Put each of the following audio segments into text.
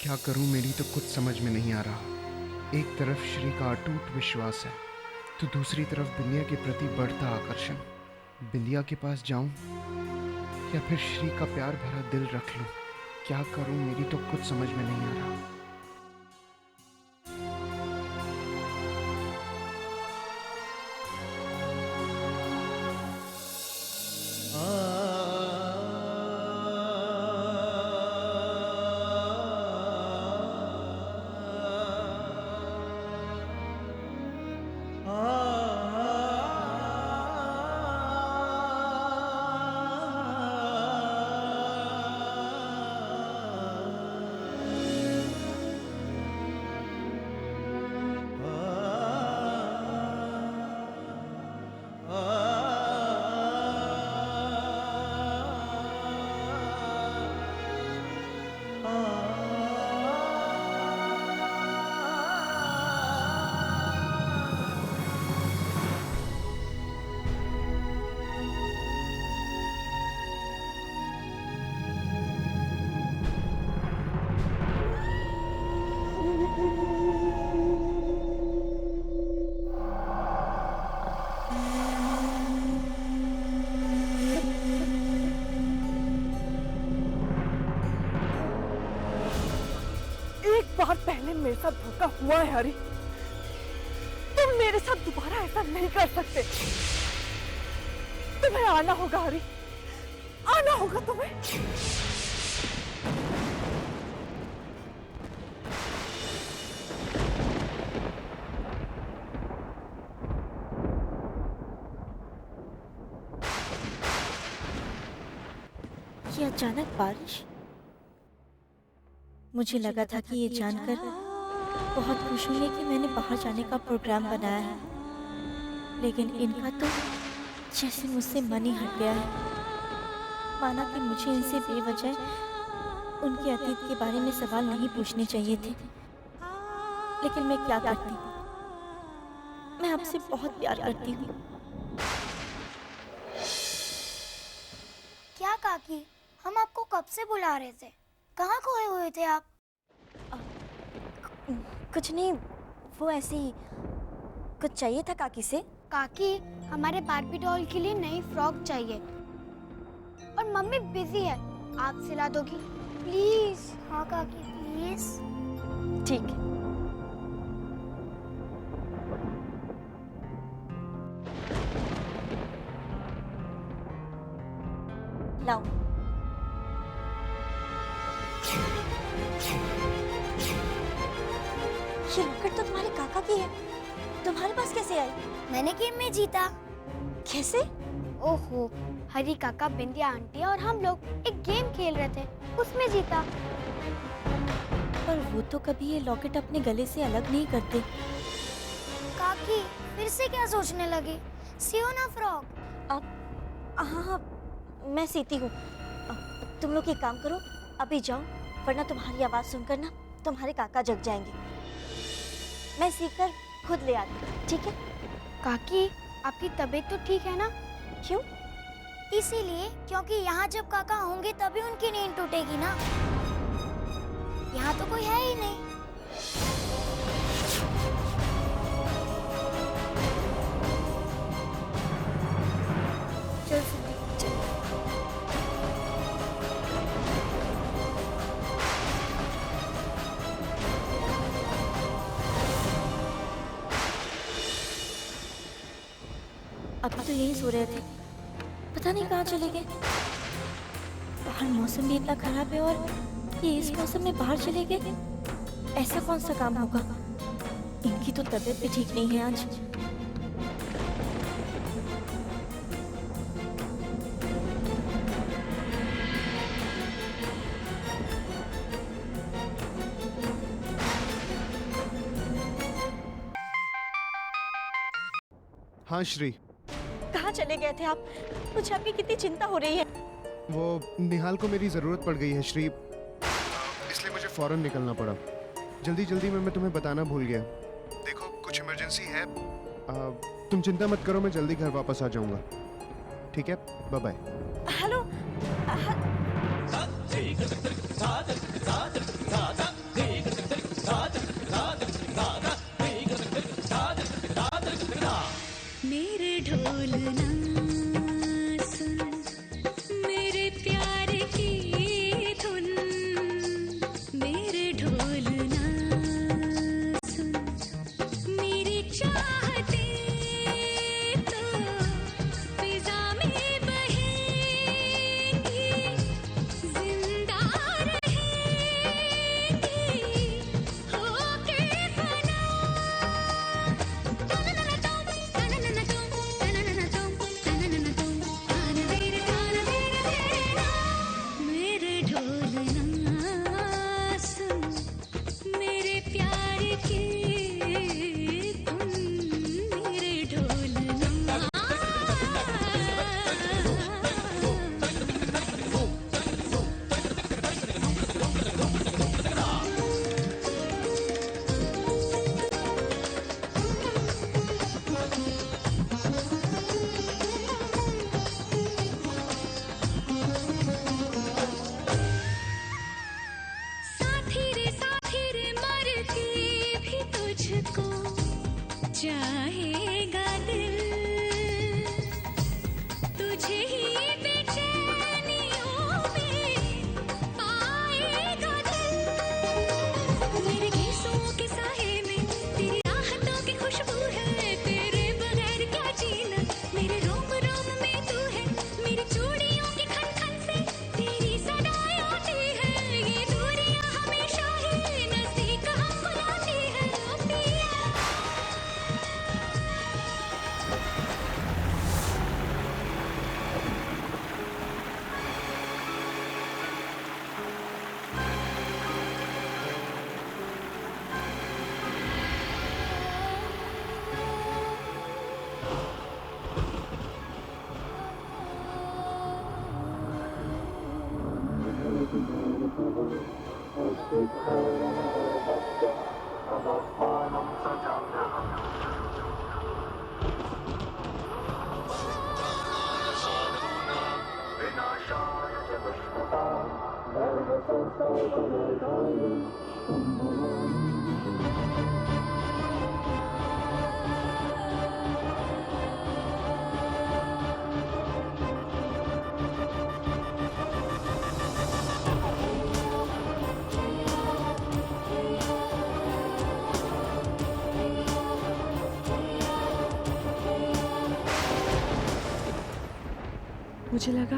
क्या करूं, मेरी तो कुछ समझ में नहीं आ रहा। एक तरफ श्री का अटूट विश्वास है तो दूसरी तरफ बिलिया के प्रति बढ़ता आकर्षण। बिलिया के पास जाऊं या फिर श्री का प्यार भरा दिल रख लूं? क्या करूं, मेरी तो कुछ समझ में नहीं आ रहा। बार पहले मेरे साथ धोखा हुआ है हरी। तुम मेरे साथ दोबारा ऐसा नहीं कर सकते। तुम्हें आना होगा हरी, आना होगा तुम्हें। ये अचानक बारिश, मुझे लगा था कि ये जानकर बहुत खुश होंगे कि मैंने बाहर जाने का प्रोग्राम बनाया है, लेकिन इनका तो जैसे मुझसे मन ही हट गया है। माना कि मुझे इनसे बेवजह उनके अतीत के बारे में सवाल नहीं पूछने चाहिए थे, लेकिन मैं क्या करती। मैं आपसे बहुत प्यार करती हूँ। क्या काकी, हम आपको कब से बुला रहे थे, कहाँ खोए हुए थे आप? कुछ नहीं, वो ऐसे ही कुछ चाहिए था काकी से। काकी, हमारे बार्बी डॉल के लिए नई फ्रॉक चाहिए और मम्मी बिजी है, आप सिला दोगी प्लीज? हाँ काकी प्लीज। ठीक है। लाओ। ये लॉकेट तो तुम्हारे काका की है, तुम्हारे पास कैसे आई? मैंने गेम में जीता। कैसे? ओहो, हरी काका, बिंदिया आंटी और हम लोग एक गेम खेल रहे थे, उसमें जीता। पर वो तो कभी ये लॉकेट अपने गले से अलग नहीं करते। काकी, फिर से क्या सोचने लगी? सियो ना फ्रॉक। अब हाँ, मैं सीती हूँ। तुम लोग एक काम करो, अभी जाओ, वरना तुम्हारी आवाज सुनकर ना तुम्हारे काका जग जाएंगे। मैं सीकर खुद ले आती हूँ, ठीक है? काकी, आपकी तबीयत तो ठीक है ना? क्यों? इसीलिए क्योंकि यहाँ जब काका होंगे तभी उनकी नींद टूटेगी ना। यहाँ तो कोई है ही नहीं। चल सिद्धि, चल। अभी तो यहीं सो रहे थे, पता नहीं कहाँ चले गए। बाहर मौसम भी इतना खराब है और ये इस मौसम में बाहर चले गए। ऐसा कौन सा काम होगा? इनकी तो तबीयत भी ठीक नहीं है आज। हाँ श्री। कहाँ चले गए थे आप? मुझे आपकी कितनी चिंता हो रही है। वो निहाल को मेरी ज़रूरत पड़ गई है श्री, इसलिए मुझे फ़ौरन निकलना पड़ा। जल्दी जल्दी में मैं तुम्हें बताना भूल गया। देखो कुछ इमरजेंसी है, तुम चिंता मत करो, मैं जल्दी घर वापस आ जाऊंगा। ठीक है, बाय बाय। हेलो। मुझे लगा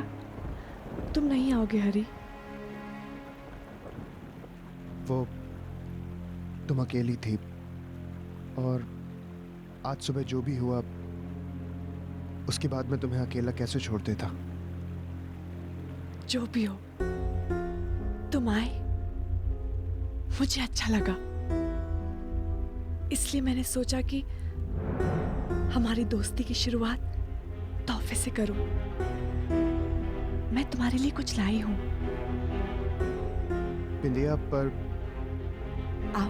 तुम नहीं आओगे हरी। वो तुम अकेली थी और आज सुबह जो भी हुआ उसके बाद मैं तुम्हें अकेला कैसे छोड़ देता। जो भी हो, तुम आए, मुझे अच्छा लगा। इसलिए मैंने सोचा कि हमारी दोस्ती की शुरुआत तोहफे से करूं। मैं तुम्हारे लिए कुछ लाई हूं। बिंदिया पर आओ।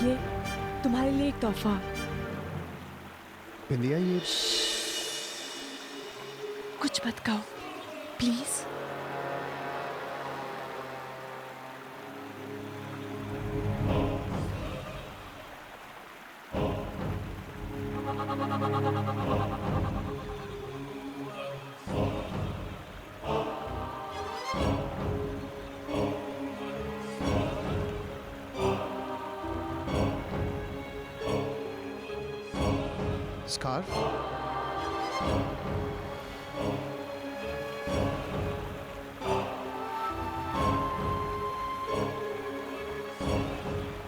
ये तुम्हारे लिए एक तोहफा। बिंदिया ये कुछ मत कहो प्लीज। स्कार्फ?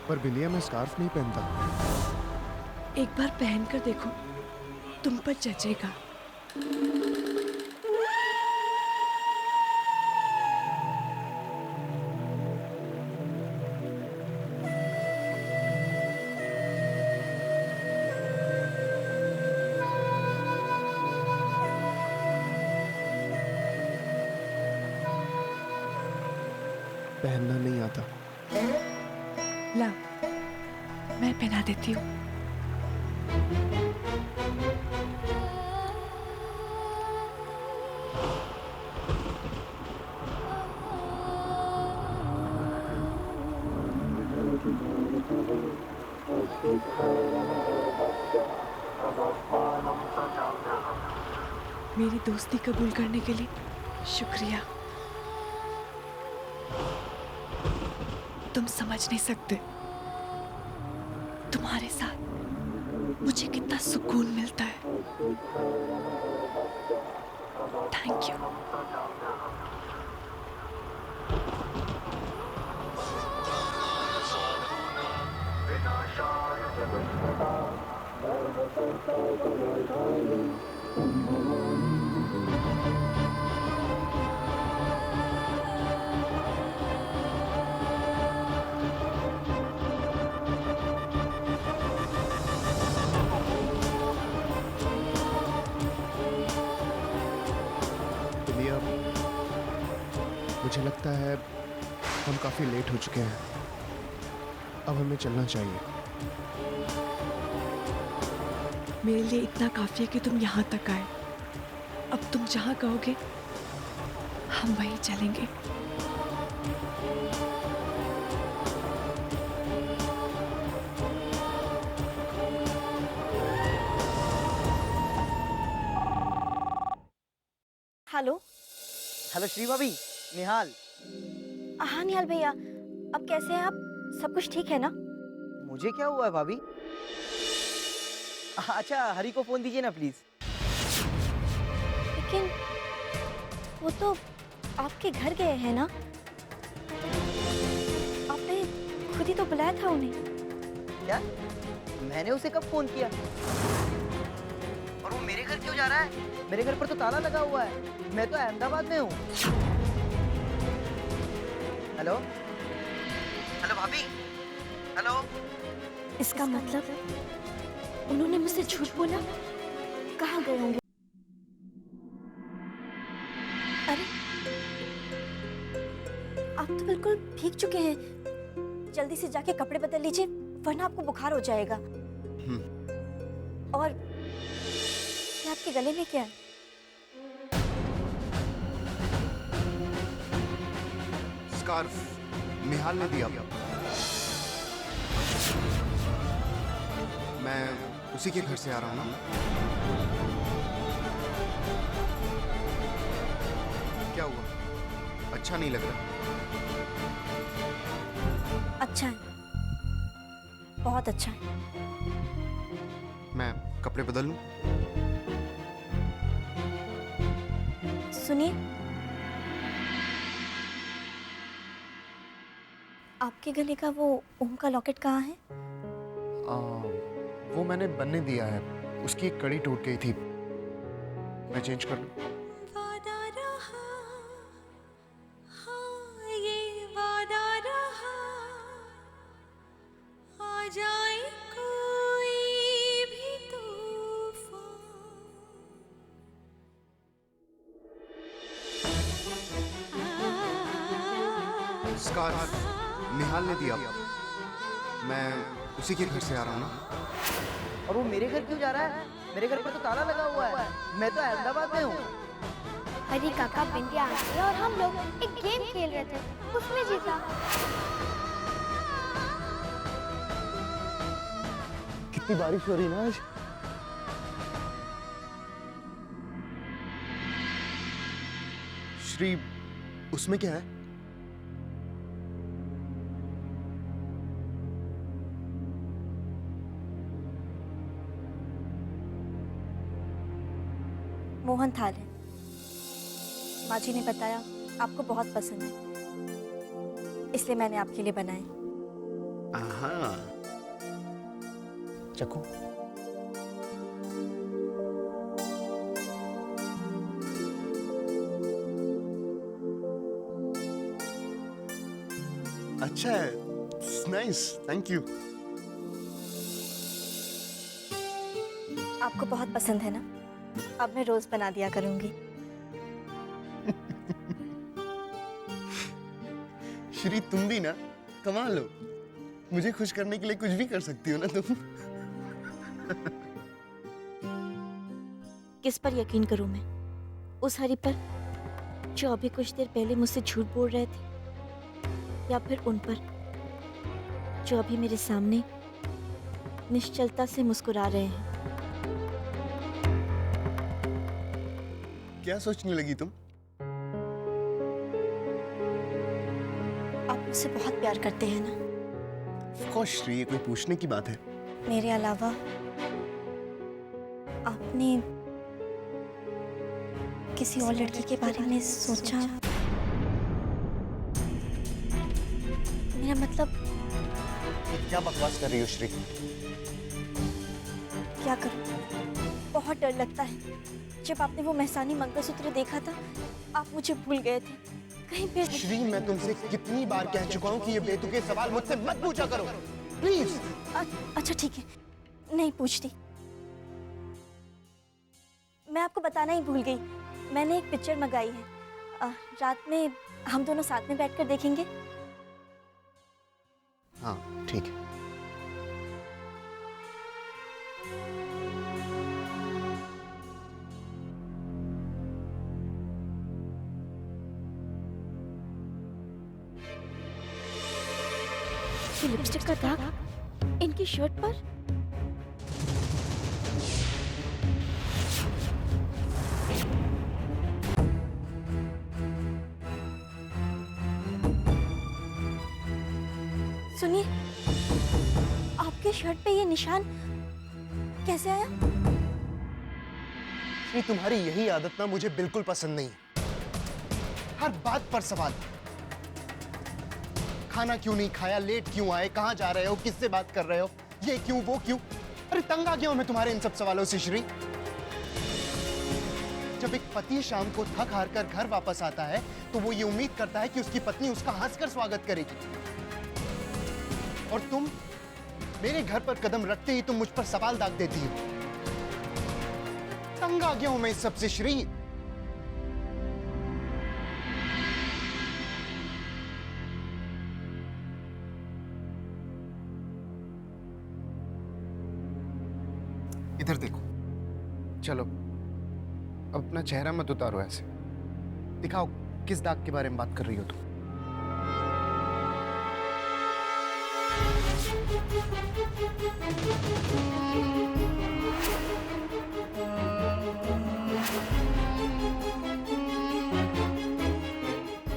पर बिंदिया मैं स्कार्फ नहीं पहनता। एक बार पहन कर देखो, तुम पर जचेगा। पहनना नहीं आता। ला, मैं पहना देती हूँ। मेरी दोस्ती कबूल करने के लिए शुक्रिया। तुम समझ नहीं सकते, तुम्हारे साथ मुझे कितना सुकून मिलता है। Thank you. बिंदिया, मुझे लगता है हम काफी लेट हो चुके हैं। अब हमें चलना चाहिए। मेरे लिए इतना काफी है कि तुम यहाँ तक आए। अब तुम जहाँ कहोगे हम वहीं चलेंगे। हेलो। हेलो श्री भाभी, निहाल। हाँ निहाल भैया, अब कैसे हैं आप? सब कुछ ठीक है ना? मुझे क्या हुआ है भाभी? अच्छा, हरी को फोन दीजिए ना प्लीज। लेकिन वो तो आपके घर गए हैं ना? आपने खुद ही तो बुलाया था उन्हें। क्या? मैंने उसे कब फोन किया? और वो मेरे घर क्यों जा रहा है? मेरे घर पर तो ताला लगा हुआ है। मैं तो अहमदाबाद में हूँ। हेलो हेलो भाभी, हेलो। इसका मतलब उन्होंने मुझसे झूठ बोला। कहाँ गए होंगे? अरे आप तो बिल्कुल भीग चुके हैं। जल्दी से जाके कपड़े बदल लीजिए, वरना आपको बुखार हो जाएगा। और आपके गले में क्या है? स्कार्फ निहाल ने दिया। मैं उसी के घर से आ रहा हूँ ना। क्या हुआ? अच्छा नहीं लग रहा? अच्छा है, बहुत अच्छा है। मैं कपड़े बदल लूं? सुनिए, आपके गले का वो ओम का लॉकेट कहाँ है? वो मैंने बनने दिया है। उसकी एक कड़ी टूट गई थी। मैं चेंज कर लूं? वादा रहा, हाँ ये वादा रहा, आ जाए कोई भी तूफान। स्कार्फ निहाल ने दिया। मैं उसी के घर से आ रहा हूँ ना। और वो मेरे घर क्यों जा रहा है? मेरे घर पर तो ताला लगा हुआ है। मैं तो अहमदाबाद में हूँ। हरी काका बिंदिया आंटी और हम लोग एक गेम खेल रहे थे, उसमें जीता। कितनी बारिश हो रही ना आज। श्री, उसमें क्या है? मोहन थाल है। माँ जी ने बताया आपको बहुत पसंद है, इसलिए मैंने आपके लिए बनाए। चखो। अच्छा है, नाइस, थैंक यू। आपको बहुत पसंद है ना? अब मैं रोज बना दिया करूंगी। श्री, तुम भी ना कमाल हो। मुझे खुश करने के लिए कुछ भी कर सकती हो ना तुम। किस पर यकीन करूं मैं? उस हरी पर जो अभी कुछ देर पहले मुझसे झूठ बोल रहे थे, या फिर उन पर जो अभी मेरे सामने निश्चलता से मुस्कुरा रहे हैं? क्या सोचने लगी तुम? आप मुझसे बहुत प्यार करते हैं ना? ऑफ कोर्स श्री, ये कोई पूछने की बात है? मेरे अलावा आपने किसी और लड़की के बारे में सोचा? मेरा मतलब क्या बकवास कर रही हो श्री? क्या करूं? बहुत डर लगता है। जब आपने वो महसानी मंगलसूत्र देखा था, आप मुझे भूल गए थे। कहीं पे श्री, मैं तुमसे कितनी बार कह चुका हूँ कि ये बेतुके सवाल मुझसे मत पूछा करो, प्लीज। अच्छा ठीक है, नहीं पूछती। मैं आपको बताना ही भूल गई, मैंने एक पिक्चर मंगाई है। रात में हम दोनों साथ में बैठकर देखेंगे। हाँ ठीक है। ये लिपस्टिक का दाग इनकी शर्ट पर। सुनिए, आपके शर्ट पे ये निशान कैसे आया? श्री, तुम्हारी यही आदत ना मुझे बिल्कुल पसंद नहीं। हर बात पर सवाल। खाना क्यों नहीं खाया, लेट क्यों आए, कहां जा रहे हो, किससे बात कर रहे हो, ये क्यों, वो क्यों? अरे तंग आ गया हूं मैं तुम्हारे इन सब सवालों से श्री। जब एक पति शाम को थक हार कर घर वापस आता है तो वो ये उम्मीद करता है कि उसकी पत्नी उसका हंसकर स्वागत करेगी, और तुम मेरे घर पर कदम रखते ही तुम मुझ पर सवाल दाग देती हो। तंग आ गया हूं मैं इस सब से श्री। इधर देखो। चलो अब अपना चेहरा मत उतारो ऐसे। दिखाओ किस दाग के बारे में बात कर रही हो तुम।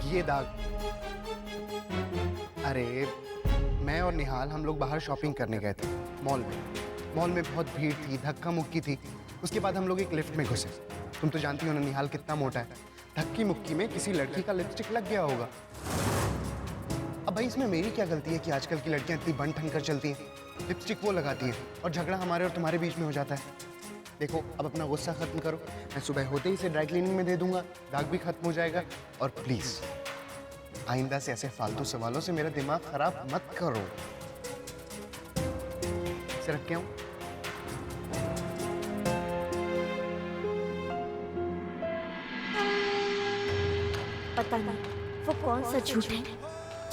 ये दाग। अरे मैं और निहाल हम लोग बाहर शॉपिंग करने गए थे मॉल में बहुत भीड़ थी, धक्का मुक्की थी। उसके बाद हम लोग एक लिफ्ट में घुसे। तुम तो जानती हो ना निहाल कितना मोटा है। धक्की मुक्की में किसी लड़की का लिपस्टिक लग गया होगा। अब भाई इसमें मेरी क्या गलती है कि आजकल की लड़कियां इतनी बन ठन कर चलती हैं। लिपस्टिक वो लगाती है और झगड़ा हमारे और तुम्हारे बीच में हो जाता है। देखो अब अपना गुस्सा खत्म करो। मैं सुबह होते ही इसे ड्राई क्लीनिंग में दे दूंगा, दाग भी खत्म हो जाएगा। और प्लीज आइंदा से ऐसे फालतू सवालों से मेरा दिमाग खराब मत करो। इसे रख के आऊं? पता नहीं वो कौन सा झूठ है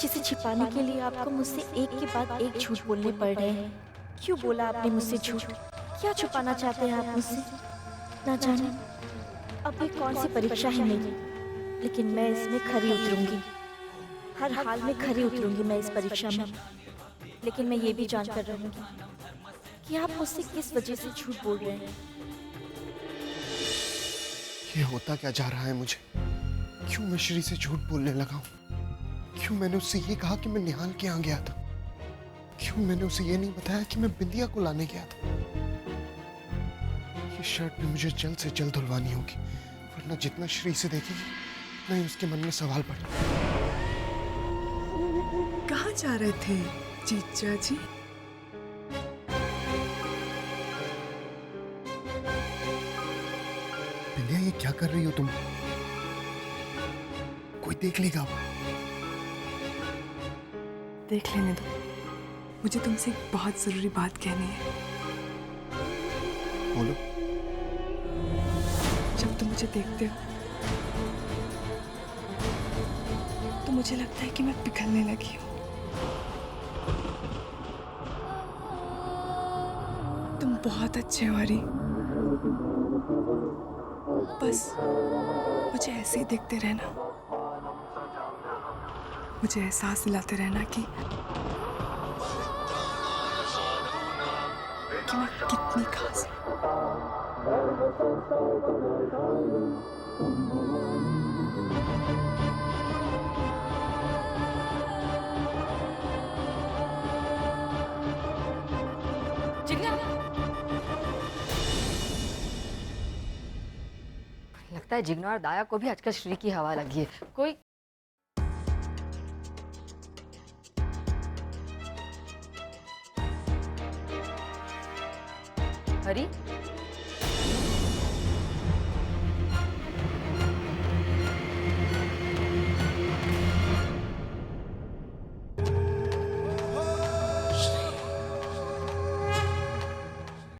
जिसे छिपाने के लिए आपको मुझसे एक के बाद एक झूठ बोलने पड़ रहे हैं। क्यों बोला आपने मुझसे झूठ? क्या छुपाना चाहते हैं आप मुझसे? ना जाने अब ये कौन सी परीक्षा है मेरी, लेकिन मैं इसमें खरी उतरूंगी। हर हाल में खरी उतरूंगी मैं इस परीक्षा में। लेकिन मैं ये भी जान कर रहूंगी कि आप मुझसे किस वजह से झूठ बोल रहे हैं। ये होता क्या जा रहा है मुझे? क्यों मैं श्री से झूठ बोलने लगा हूँ? क्यों मैंने उससे ये कहा कि मैं निहाल के यहाँ गया था? क्यों मैंने उसे ये नहीं बताया कि मैं बिंदिया को लाने गया था? ये शर्ट भी मुझे जल्द से जल्द धुलवानी होगी, वरना जितना श्री से देखेगी उतना ही उसके मन में सवाल पड़े। कहाँ जा रहे थे जीजा जी? बिंदिया ये क्या कर रही हो तुम? कोई देख लेगा। देख लेने दो, मुझे तुमसे एक बहुत जरूरी बात कहनी है। बोलो। जब तुम मुझे देखते हो तो मुझे लगता है कि मैं पिघलने लगी हूँ। तुम बहुत अच्छे हो हरी। बस मुझे ऐसे ही देखते रहना, मुझे एहसास दिलाते रहना कि मैं कितनी खास हूँ। लगता है जिग्ना और दाया को भी आजकल श्री की हवा लगी है। कोई हरी